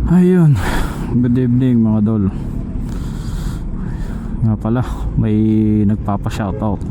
Ayun, good evening mga dol. Nga pala, may nagpapa-shoutout.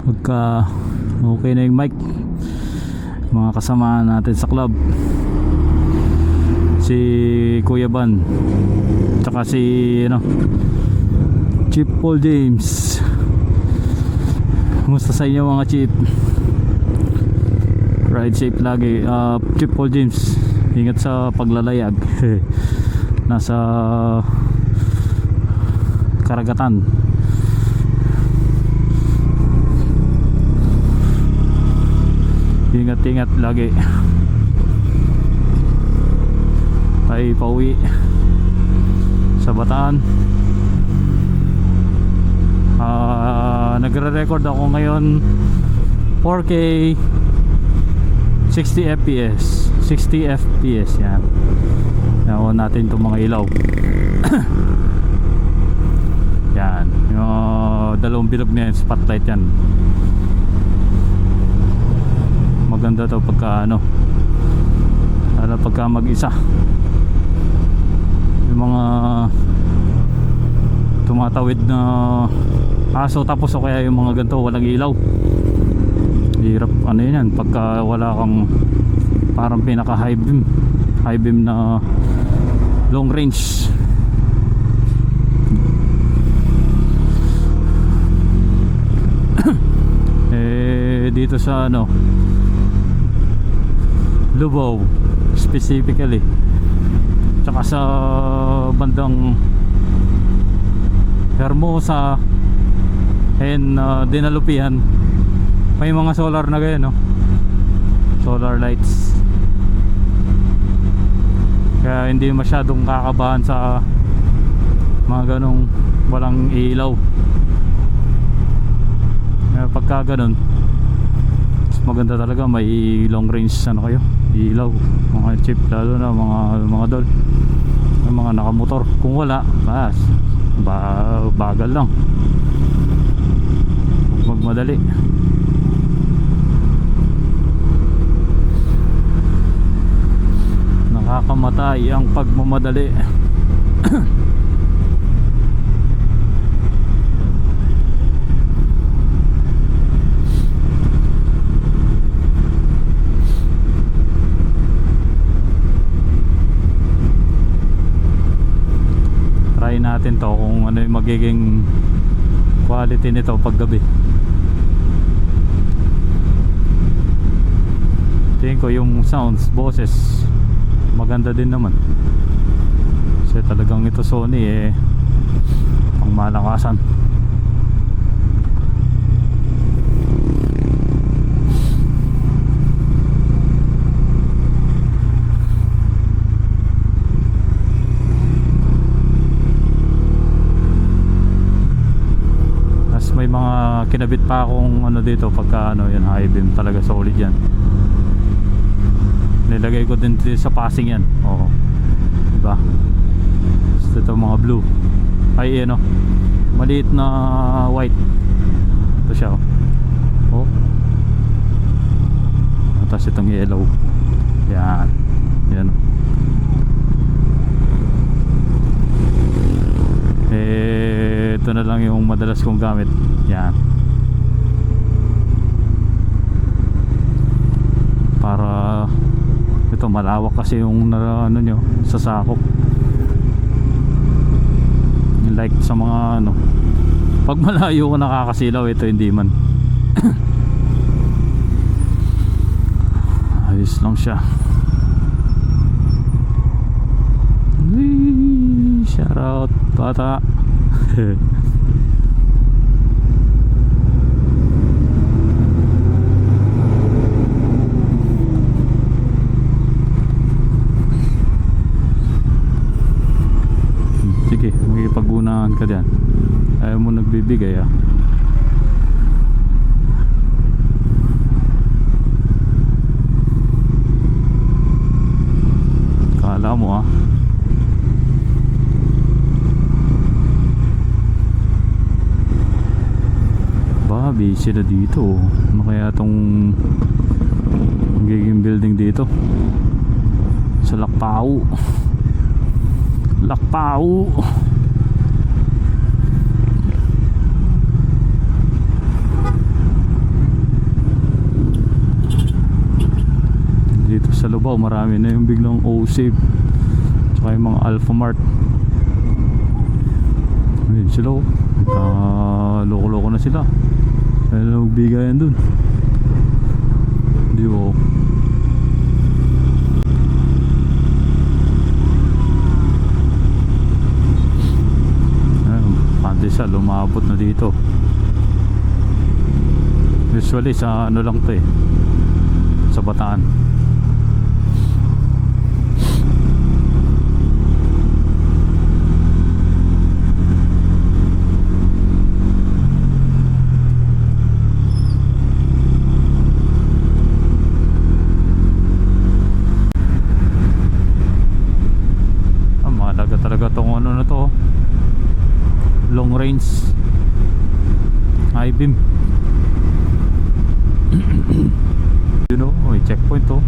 Pagka okay na yung mic, mga kasama natin sa club, si Kuya Ban, tsaka si Chief Paul James. Kumusta sa inyo mga Chief? Ride safe lagi. Chief Paul James, ingat sa paglalayag. Nasa karagatan. Ingat-ingat lagi. Ay pauwi sa Bataan. Nagre-record ako ngayon 4K 60 fps 60 fps yan. Nakuha natin itong mga ilaw. Yan yung dalawang bilog na yan, spotlight yan. Maganda to pagka pagka mag-isa, yung mga tumatawid na aso tapos o kaya yung mga ganito walang ilaw. Hirap yan pagka wala kang parang pinaka high beam na long range. Dito sa Lubao specifically, tsaka sa bandang Hermosa and Dinalupian, may mga solar na ganyan, solar lights. Kaya hindi masyadong kakabahan sa mga ganong walang ilaw. Kaya pagka ganon, maganda talaga may long range kayo, ilaw, mga Chief, lalo na mga dol, mga nakamotor. Kung wala, bagal lang, magmadali. Nakakamatay ang pagmamadali. Try natin to kung ano yung magiging quality nito pag gabi. Tingin ko yung sounds, boses, maganda din naman. Kasi talagang ito Sony pang malakasan. Tapos may mga kinabit pa akong dito pagka yan, high beam, talaga solid yan. Nilagay ko din dito sa passing yan. Oo, diba? Tapos ito mga blue, ay maliit na white. Ito siya tapos itong yellow. Yan ito na lang yung madalas kong gamit. Yan, para ito malawak kasi yung sasakop. Like sa mga pag malayo ko nakakasilaw, ito hindi man. Ayos lang siya. Shout out bata. Sige, magkipag-unahan ka dyan. Ayaw mo nagbibigay Kala mo busy na dito. Ano kaya tong magiging building dito? sa Lakpao. Lakpao. Dito sa Lubao marami na yung biglang O-Save tsaka yung mga Alphamart. Ayun sila oh, loko-loko na sila. Ayun, magbigayan dun. Di ba? Pandesal lumabot na dito. Usually sa ano lang to eh, sa Bataan. Mahalaga talaga tong ano na to, long range high beam. You know, may checkpoint to.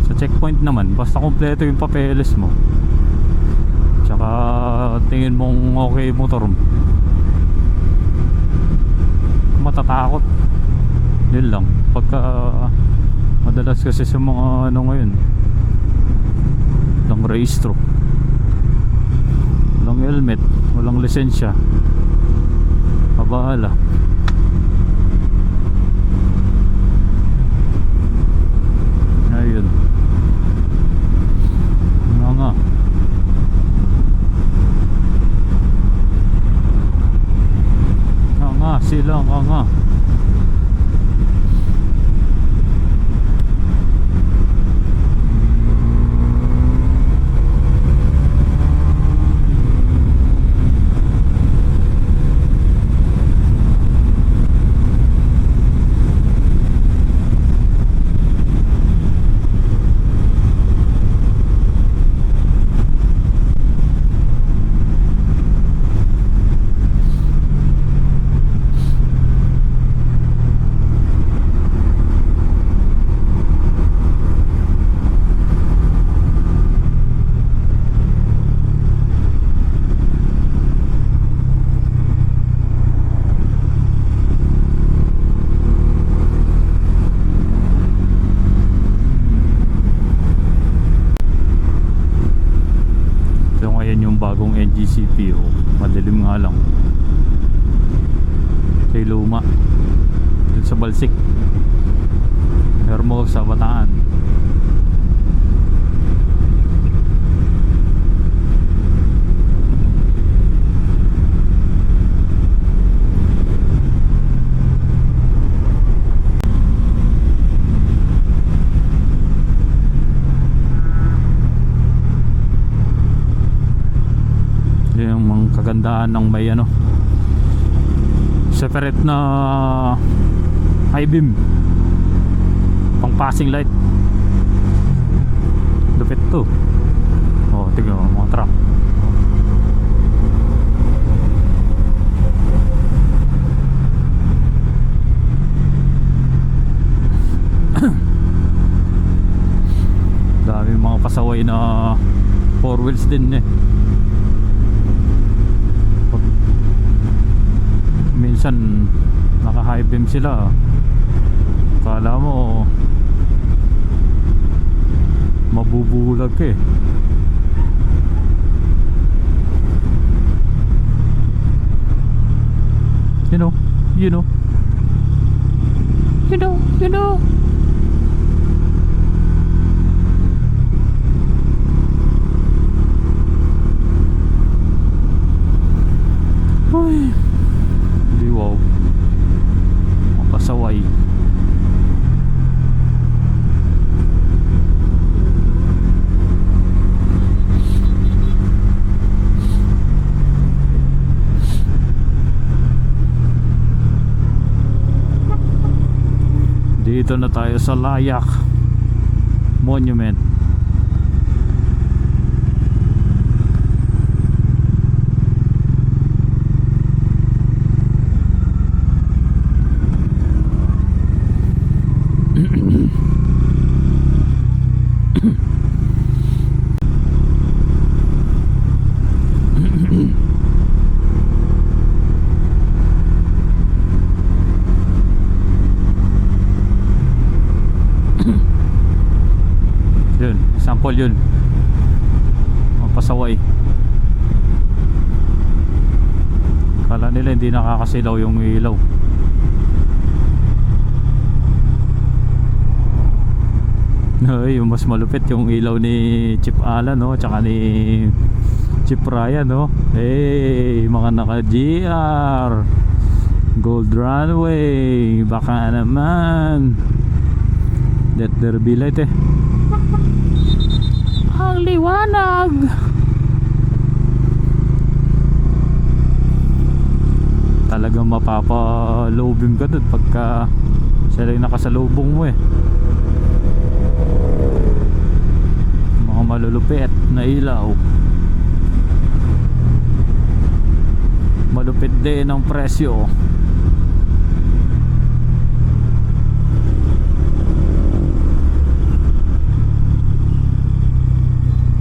Sa checkpoint naman basta kompleto yung papeles mo tsaka tingin mong okay motor, matatakot. Yun lang, pagka madalas kasi sa mga ano ngayon, walang rehistro, walang helmet, walang lisensya, mabahala. Ayun nga sila nga. Bagong NGCP oh, madilim nga lang kay Luma dun sa Balsik, Hermo sa Bataan. Yung kagandahan ng may ano, separate na high beam, pang passing light. Lupit to. Oh, tignan mo mga truck. Dami mga pasaway na 4 wheels din eh. Minsan naka high beam sila, kala mo mabubulag ka eh. You know Uy, di wow, mapasaway. Dito na tayo sa Layak Monument. pole yun, pasaway. Kala nila hindi nakakasilaw yung ilaw. Ay, yung mas malupit yung ilaw ni Chip Alan, no, tsaka ni Chip Ryan, no. Hey, mga naka GR Gold Runway, baka naman let there be light eh. Ang liwanag. Talagang mapapa-low beam ka dun pagka sila yung nakasalubong mo eh. Mga malulupit na ilaw, malupit din ang presyo.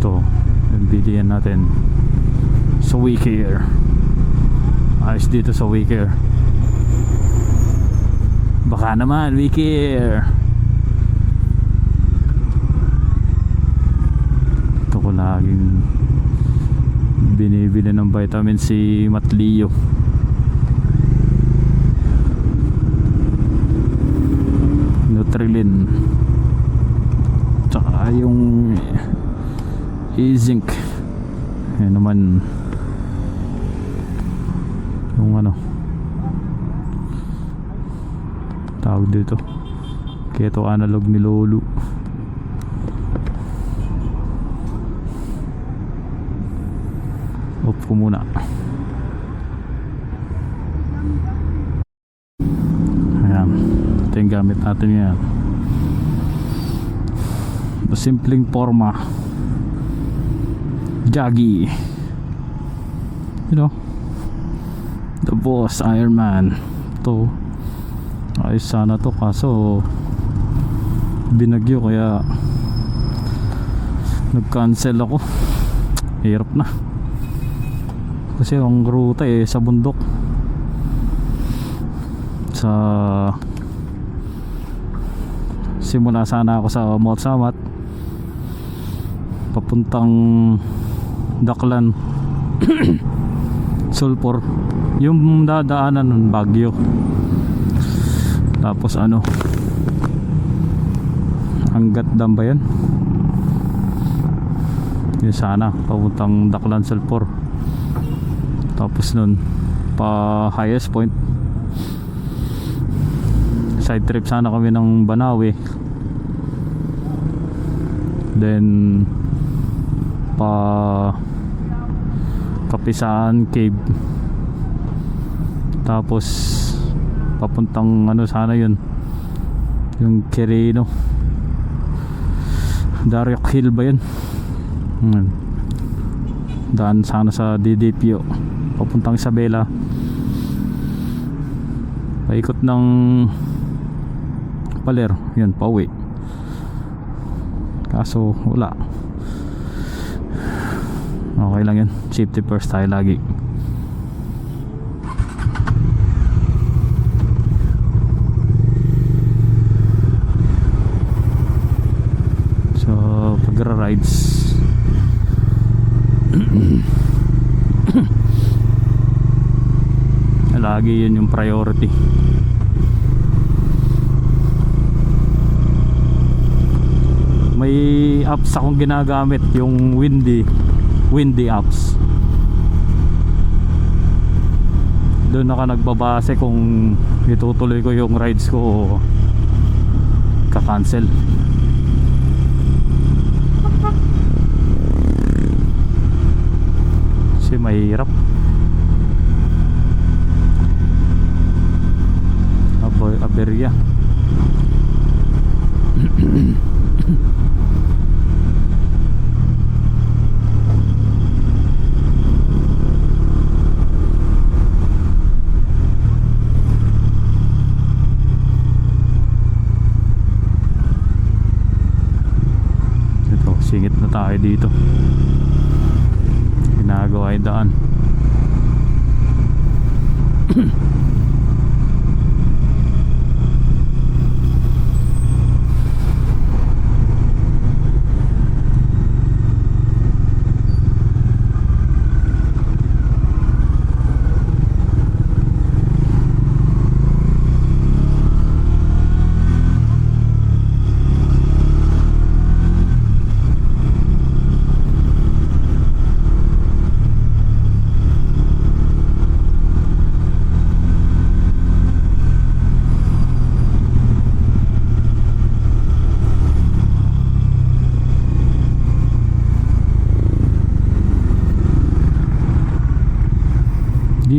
Ito yung bilihan natin sa Wicker. Ayos dito sa Wicker. Baka naman Wicker. Ito ko laging binibili ng vitamin C, Matlio. Nutrilin, tsaka yung E-Zinc. Yan naman yung ano tawag dito, keto analog ni Lolo. Off ko muna. Ayan, ito yung gamit natin yan. Simpleng forma Jaggy, you know, the boss Iron Man. Ito ayos sana to, kaso binagyo kaya nag-cancel ako. Hirap na kasi ang ruta eh sa bundok, sa simula sana ako sa Mount Samat papuntang Daklan Sulphur yung dadaanan ng Baguio, tapos ano Angat Dam ba yan? Yun sana papuntang Daklan Sulphur, tapos nun pa Highest Point, side trip sana kami ng Banawe, then pa Kapisaan Cave, tapos papuntang ano sana yun, yung Quirino, Daryok Hill ba yun? Daan sana sa DDPO papuntang Isabela, paikot ng Paler, yun pauwi. Kaso wala, okay lang yun, safety first tayo lagi. So pagra-rides lagi yun yung priority. May apps akong ginagamit, yung windy apps. Doon ako nagbabase kung itutuloy ko yung rides ko o ka-cancel. Kasi mahirap. Aberya. Singit na tayo dito, ginagawa yung daan.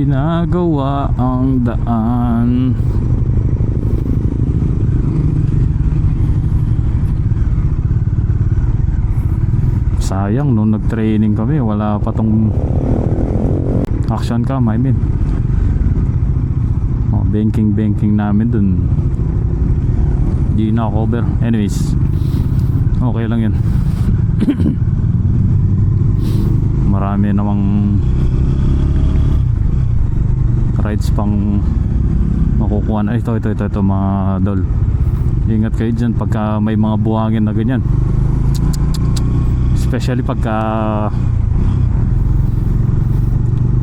ginagawa ang daan. Sayang nung nag-training kami wala pa tong action cam, I mean banking namin dun di na cover. Anyways, okay lang yun. Marami namang rides pang makukuha na. Ito mga dol, ingat kayo dyan pagka may mga buhangin na ganyan, especially pagka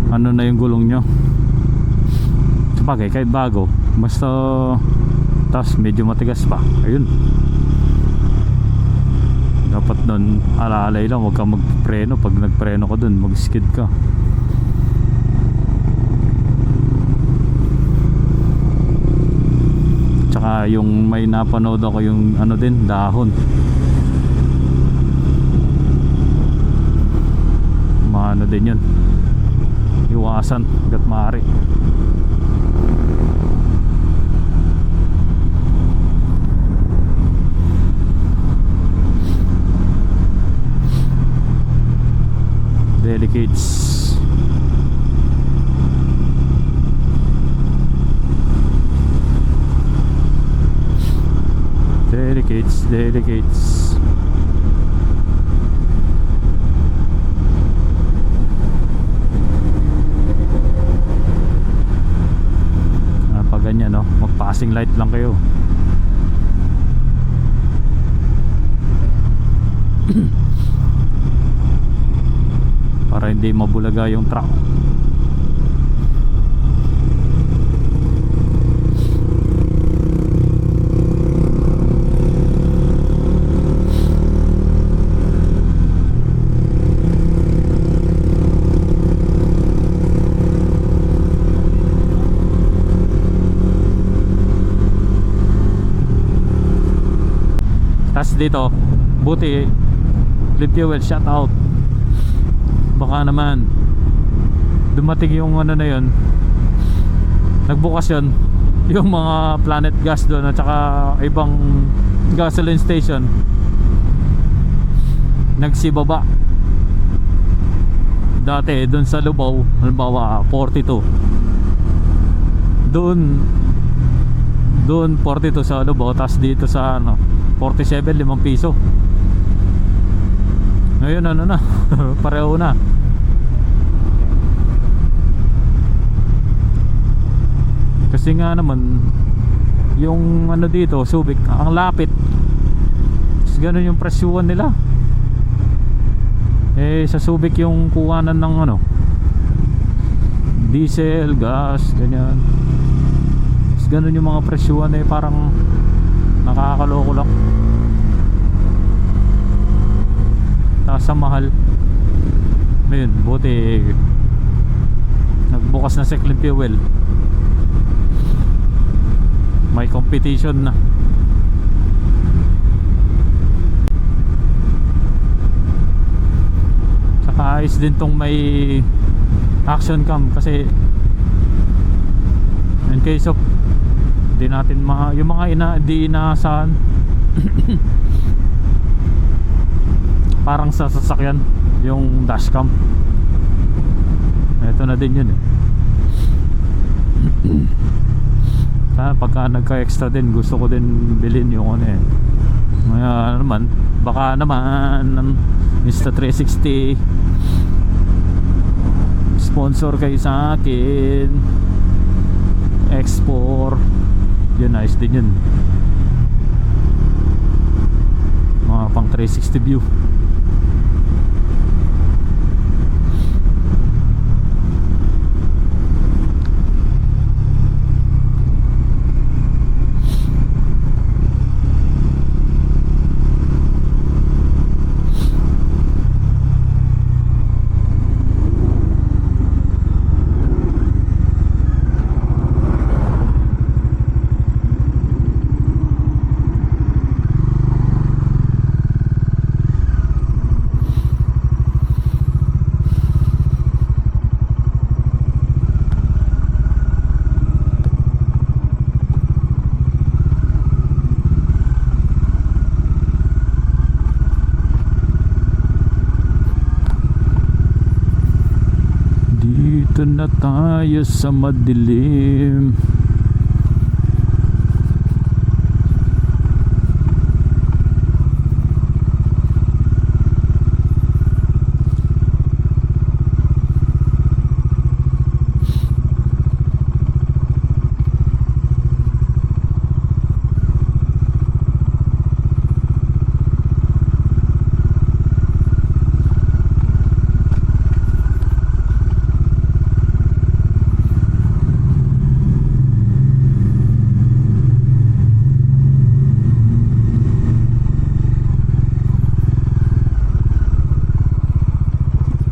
ano na yung gulong nyo. Sabagay kahit bago, basta tas medyo matigas pa, ayun, dapat doon alalay lang, huwag kang magpreno. Pag nagpreno ka doon, mag-skid ka. Tsaka yung may napanood ako yung ano din, dahon, maano din yun, iwasan hanggat maaari. Delicates. Pag ganyan, no, mag-passing light lang kayo. Para hindi mabulaga yung truck. Tas dito, buti Flip Fuel shout out. Baka naman dumating yung ano na yun, nagbukas yun yung mga Planet Gas doon at saka ibang gasoline station, nagsibaba. Dati doon sa Lubao, halimbawa 42, doon 42 sa Lubao, tas dito sa ano 47, 5 piso. Ngayon ano na pareho na. Kasi nga naman yung ano dito, Subic, ang lapit. Tapos ganun yung presyuhan nila. Eh sa Subic yung kuwanan ng ano, diesel, gas, ganyan. Tapos ganun yung mga presyuhan, eh parang nakakaloko lang. Sa mahal. Ayun, buti nagbukas na si Clean Fuel. May competition na. Saka ayos din tong may action cam, kasi in case of di natin yung mga di inaasahan parang sa sasakyan yung dashcam. Ito na din yun eh. Pagka nagka-extra din, gusto ko din bilhin yung ano eh. Naman, baka naman Insta360 sponsor kayo sa akin, X4 yun, nice din yun, mga pang 360 view. Nandito na tayo sa madilim.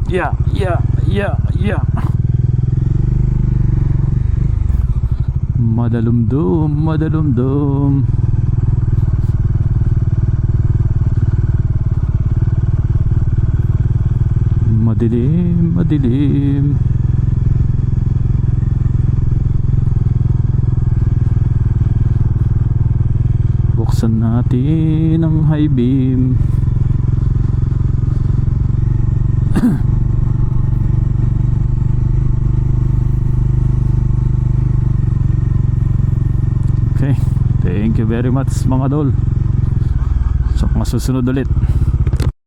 Yeah. Madalumdum. Madilim. Buksan natin ang high beam. Okay, thank you very much mga dol. Sa mga susunod ulit.